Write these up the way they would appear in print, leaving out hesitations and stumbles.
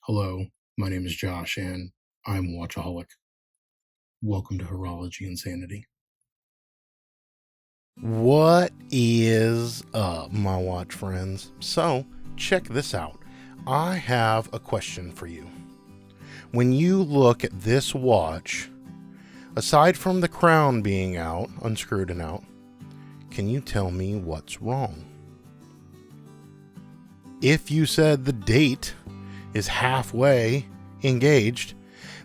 Hello, my name is Josh, and I'm a watchaholic. Welcome to Horology Insanity. What is up, my watch friends? So, check this out. I have a question for you. When you look at this watch, aside from the crown being out, unscrewed and out, can you tell me what's wrong? If you said the date is halfway engaged,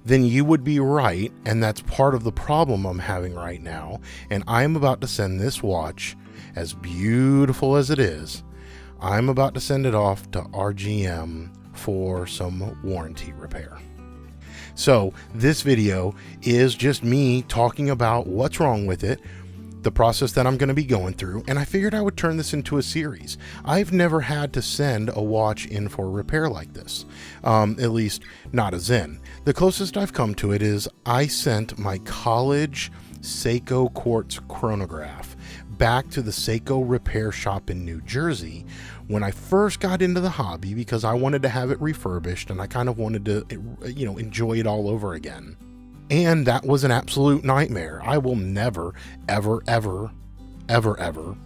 then you would be right, and that's part of the problem I'm having right now. And I'm about to send this watch, as beautiful as it is, I'm about to send it off to RGM for some warranty repair. So this video is just me talking about what's wrong with it, the process that I'm going to be going through, and I figured I would turn this into a series. I've never had to send a watch in for repair like this, at least not a Sinn. The closest I've come to it is I sent my college Seiko quartz chronograph back to the Seiko repair shop in New Jersey when I first got into the hobby because I wanted to have it refurbished and I kind of wanted to, enjoy it all over again. And that was an absolute nightmare. I will never, ever, ever, ever, ever,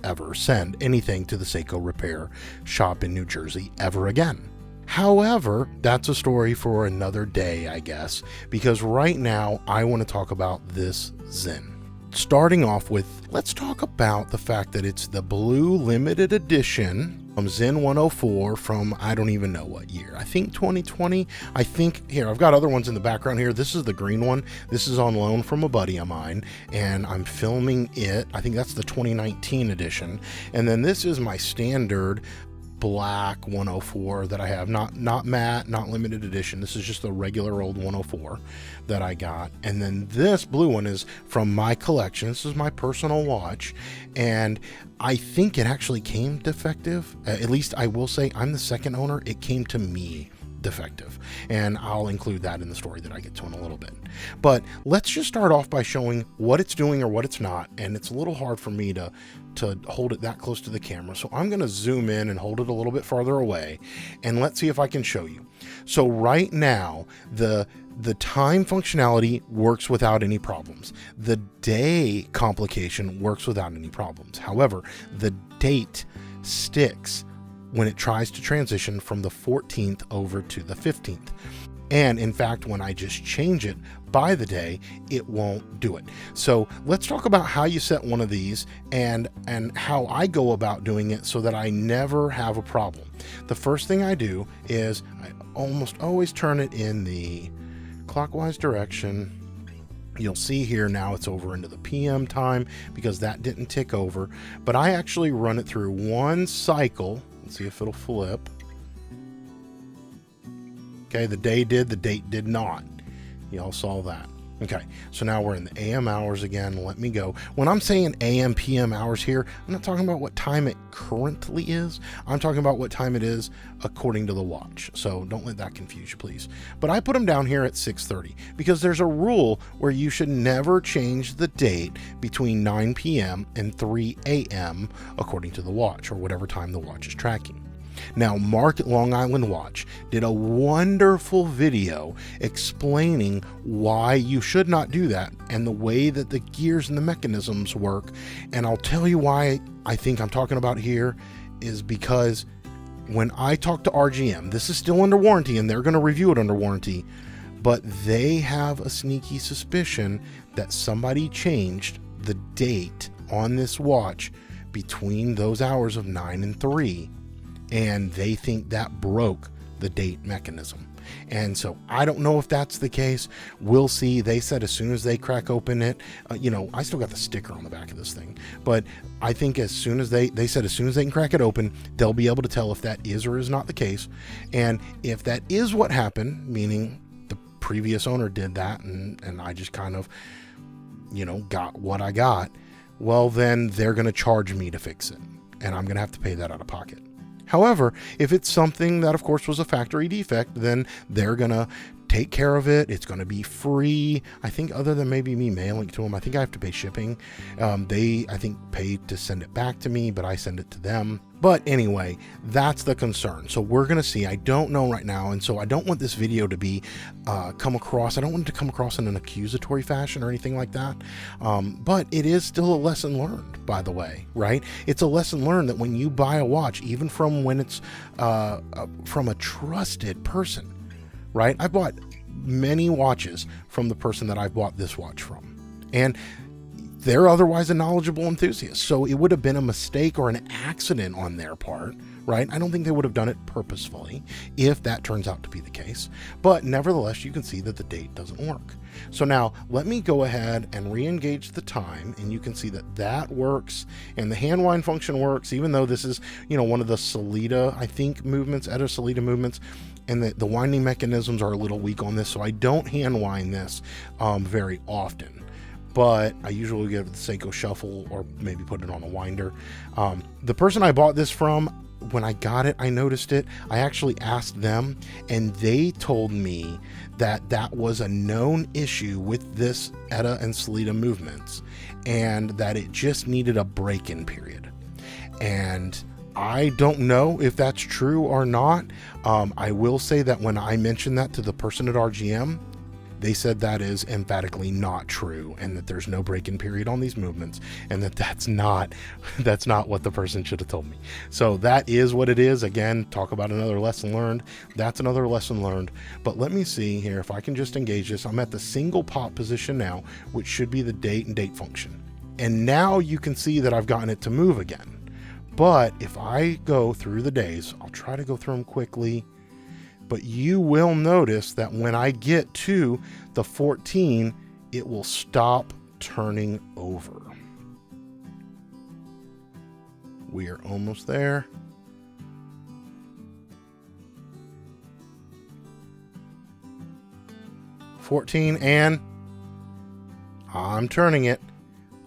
ever send anything to the Seiko repair shop in New Jersey ever again. However, that's a story for another day, I guess, because right now I want to talk about this Sinn. Starting off with, let's talk about the fact that it's the blue limited edition Sinn 104 from I don't even know what year. I think 2020. I think here I've got other ones in the background here. This is the green one. This is on loan from a buddy of mine, and I'm filming it. I think that's the 2019 edition. And then this is my standard black 104 that I have, not matte, not limited edition. This is just the regular old 104 that I got. And then this blue one is from my collection. This is my personal watch, and I think it actually came defective. At least I will say I'm the second owner. It came to me defective, and I'll include that in the story that I get to in a little bit. But let's just start off by showing what it's doing or what it's not, and it's a little hard for me to hold it that close to the camera, so I'm going to zoom in and hold it a little bit farther away, and let's see if I can show you. So right now the time functionality works without any problems. The day complication works without any problems. However, the date sticks when it tries to transition from the 14th over to the 15th. And in fact, when I just change it by the day, it won't do it. So let's talk about how you set one of these and how I go about doing it so that I never have a problem. The first thing I do is I almost always turn it in the clockwise direction. You'll see here now it's over into the PM time because that didn't tick over, but I actually run it through one cycle. Let's see if it'll flip. Okay, the day did, the date did not. Y'all saw that. Okay, so now we're in the AM hours again. Let me go. When I'm saying AM, PM hours here, I'm not talking about what time it currently is. I'm talking about what time it is according to the watch. So don't let that confuse you, please. But I put them down here at 6:30 because there's a rule where you should never change the date between 9 p.m. and 3 a.m. according to the watch or whatever time the watch is tracking. Now, Mark at Long Island Watch did a wonderful video explaining why you should not do that and the way that the gears and the mechanisms work. And I'll tell you why I think I'm talking about here is because when I talk to RGM, this is still under warranty and they're going to review it under warranty, but they have a sneaky suspicion that somebody changed the date on this watch between those hours of 9 and 3. And they think that broke the date mechanism. And so I don't know if that's the case. We'll see. They said as soon as they crack open it, I still got the sticker on the back of this thing, but I think as soon as they said as soon as they can crack it open, they'll be able to tell if that is or is not the case. And if that is what happened, meaning the previous owner did that and I just kind of, got what I got, well, then they're going to charge me to fix it. And I'm going to have to pay that out of pocket. However, if it's something that, of course, was a factory defect, then they're going to take care of it. It's going to be free. I think other than maybe me mailing it to them, I think I have to pay shipping. They, I think, pay to send it back to me, but I send it to them. But anyway, that's the concern. So we're going to see. I don't know right now. And so I don't want this video to be come across. I don't want it to come across in an accusatory fashion or anything like that. But it is still a lesson learned, by the way, right? It's a lesson learned that when you buy a watch, even from when it's from a trusted person, right? I bought many watches from the person that I bought this watch from. And they're otherwise a knowledgeable enthusiast. So it would have been a mistake or an accident on their part, right? I don't think they would have done it purposefully if that turns out to be the case. But nevertheless, you can see that the date doesn't work. So now let me go ahead and re-engage the time, and you can see that that works and the hand wind function works, even though this is, one of the Sellita, I think, movements, Etta Sellita movements, and the winding mechanisms are a little weak on this. So I don't hand wind this very often. But I usually give it the Seiko shuffle or maybe put it on a winder. The person I bought this from, when I got it, I noticed it. I actually asked them, and they told me that that was a known issue with this Etta and Sellita movements, and that it just needed a break-in period. And I don't know if that's true or not. I will say that when I mentioned that to the person at RGM, they said that is emphatically not true, and that there's no break-in period on these movements, and that's not what the person should have told me. So that is what it is. Again, talk about another lesson learned. That's another lesson learned. But let me see here if I can just engage this. I'm at the single pop position now, which should be the date and date function. And now you can see that I've gotten it to move again. But if I go through the days, I'll try to go through them quickly. But you will notice that when I get to the 14, it will stop turning over. We are almost there. $14, and I'm turning it.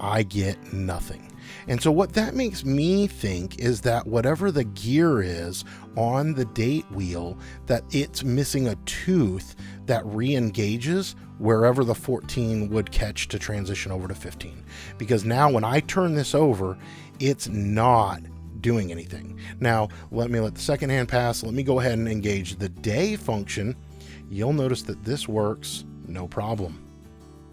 I get nothing. And so what that makes me think is that whatever the gear is on the date wheel, that it's missing a tooth that re-engages wherever the 14 would catch to transition over to 15. Because now when I turn this over, it's not doing anything. Now, let me let the second hand pass. Let me go ahead and engage the day function. You'll notice that this works no problem,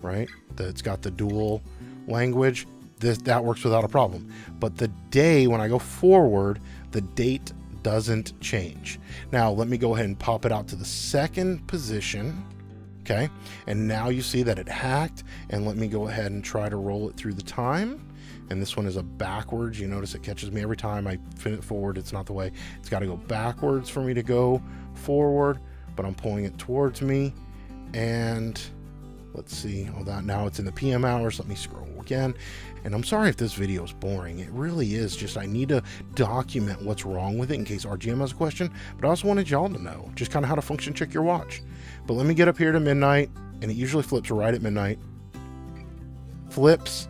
right? That it's got the dual language. That works without a problem. But the day, when I go forward, the date doesn't change. Now, let me go ahead and pop it out to the second position. Okay. And now you see that it hacked. And let me go ahead and try to roll it through the time. And this one is a backwards. You notice it catches me every time I fin it forward. It's not the way. It's got to go backwards for me to go forward. But I'm pulling it towards me. And let's see. Oh, that now it's in the PM hours. Let me scroll again. And I'm sorry if this video is boring. It really is. Just I need to document what's wrong with it in case RGM has a question. But I also wanted y'all to know just kind of how to function check your watch. But let me get up here to midnight, and it usually flips right at midnight. Flips,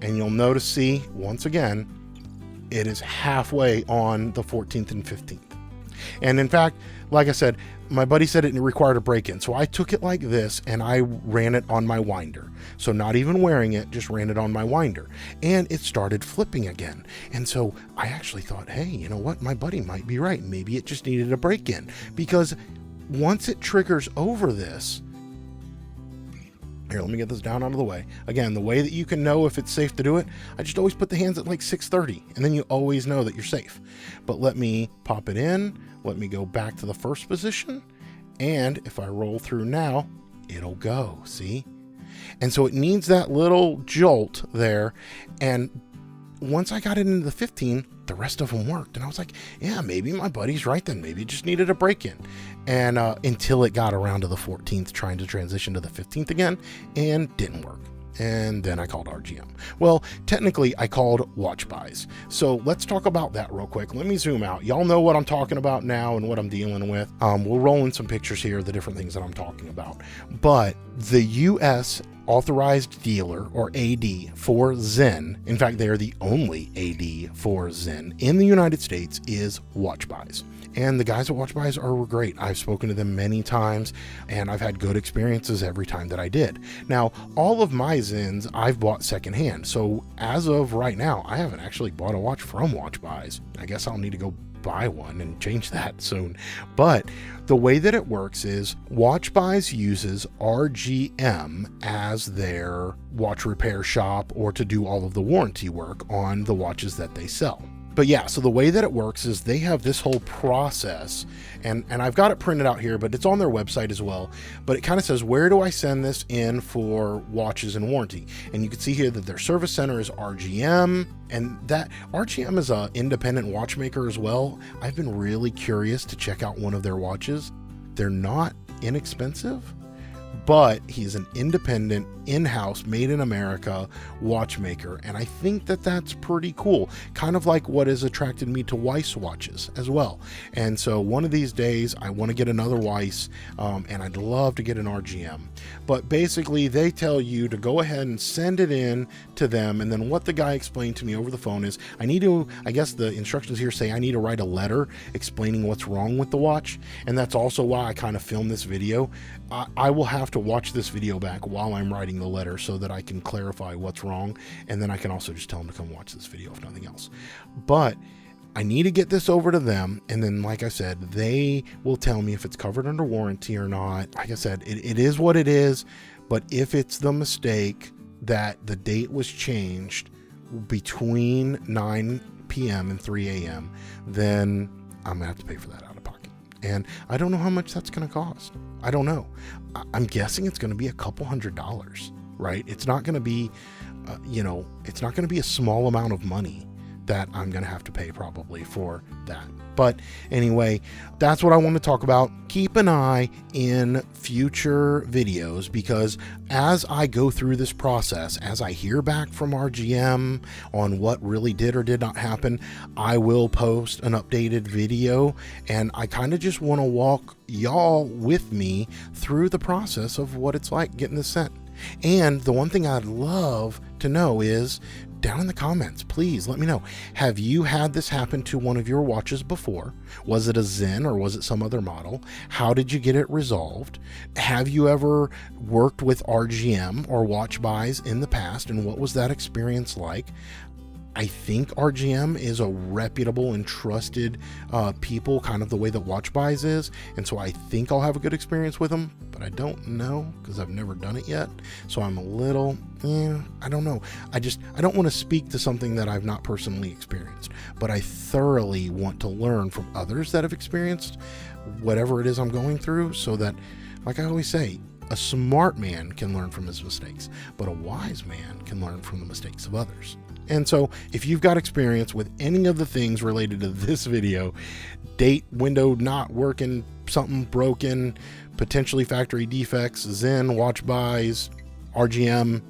and you'll notice, see, once again, it is halfway on the 14th and 15th. And in fact, like I said, my buddy said it required a break-in. So I took it like this and I ran it on my winder. So not even wearing it, just ran it on my winder. And it started flipping again. And so I actually thought, hey, you know what? My buddy might be right. Maybe it just needed a break-in. Because once it triggers over this, here, let me get this down out of the way. Again, the way that you can know if it's safe to do it, I just always put the hands at like 6:30, and then you always know that you're safe. But let me pop it in. Let me go back to the first position. And if I roll through now, it'll go, see? And so it needs that little jolt there. And once I got it into the 15, the rest of them worked. And I was like, yeah, maybe my buddy's right then. Maybe it just needed a break-in. And until it got around to the 14th, trying to transition to the 15th again, and didn't work. And then I called RGM. Well, technically, I called Watchbuys. So let's talk about that real quick. Let me zoom out. Y'all know what I'm talking about now and what I'm dealing with. We'll roll in some pictures here, the different things that I'm talking about. But the US authorized dealer, or AD, for Sinn, in fact, they are the only AD for Sinn in the United States, is Watchbuys. And the guys at Watchbuys are great. I've spoken to them many times, and I've had good experiences every time that I did. Now, all of my Sinns I've bought secondhand, so as of right now, I haven't actually bought a watch from Watchbuys. I guess I'll need to go buy one and change that soon. But the way that it works is Watchbuys uses RGM as their watch repair shop, or to do all of the warranty work on the watches that they sell. But yeah, so the way that it works is they have this whole process, and I've got it printed out here, but it's on their website as well. But it kind of says, where do I send this in for watches and warranty? And you can see here that their service center is RGM, and that RGM is an independent watchmaker as well. I've been really curious to check out one of their watches. They're not inexpensive, but he's an independent, in-house, made in America watchmaker, and I think that that's pretty cool, kind of like what has attracted me to Weiss watches as well. And so one of these days I want to get another Weiss, and I'd love to get an RGM. But basically they tell you to go ahead and send it in to them, and then what the guy explained to me over the phone is I need to, I guess the instructions here say I need to write a letter explaining what's wrong with the watch, and that's also why I kind of filmed this video. I will have to watch this video back while I'm writing the letter so that I can clarify what's wrong, and then I can also just tell them to come watch this video if nothing else. But I need to get this over to them, and then like I said, they will tell me if it's covered under warranty or not. Like I said, it is what it is, but if it's the mistake that the date was changed between 9 p.m. and 3 a.m., then I'm gonna have to pay for that out of pocket. And I don't know how much that's gonna cost. I don't know. I'm guessing it's going to be a couple $100s, right? It's not going to be, it's not going to be a small amount of money that I'm going to have to pay probably for that. But anyway, that's what I want to talk about. Keep an eye in future videos, because as I go through this process, as I hear back from RGM on what really did or did not happen, I will post an updated video, and I kind of just want to walk y'all with me through the process of what it's like getting this sent. And the one thing I'd love to know is, down in the comments, please let me know, have you had this happen to one of your watches before? Was it a Sinn or was it some other model? How did you get it resolved? Have you ever worked with RGM or Watchbuys in the past, and what was that experience like? I think RGM is a reputable and trusted people, kind of the way that Watchbuys is, and so I think I'll have a good experience with them, but I don't know because I've never done it yet. So I'm a little, I don't know. I don't want to speak to something that I've not personally experienced, but I thoroughly want to learn from others that have experienced whatever it is I'm going through, so that, like I always say, a smart man can learn from his mistakes, but a wise man can learn from the mistakes of others. And so if you've got experience with any of the things related to this video, date window not working, something broken, potentially factory defects, Sinn, Watchbuys, RGM,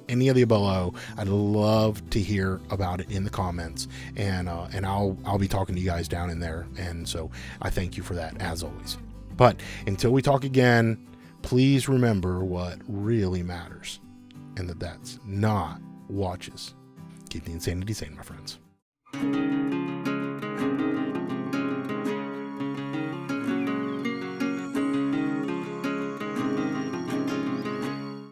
any of the below, I'd love to hear about it in the comments, and I'll be talking to you guys down in there. And so I thank you for that, as always. But until we talk again, please remember what really matters, and that's not watches. Keep the insanity sane, my friends.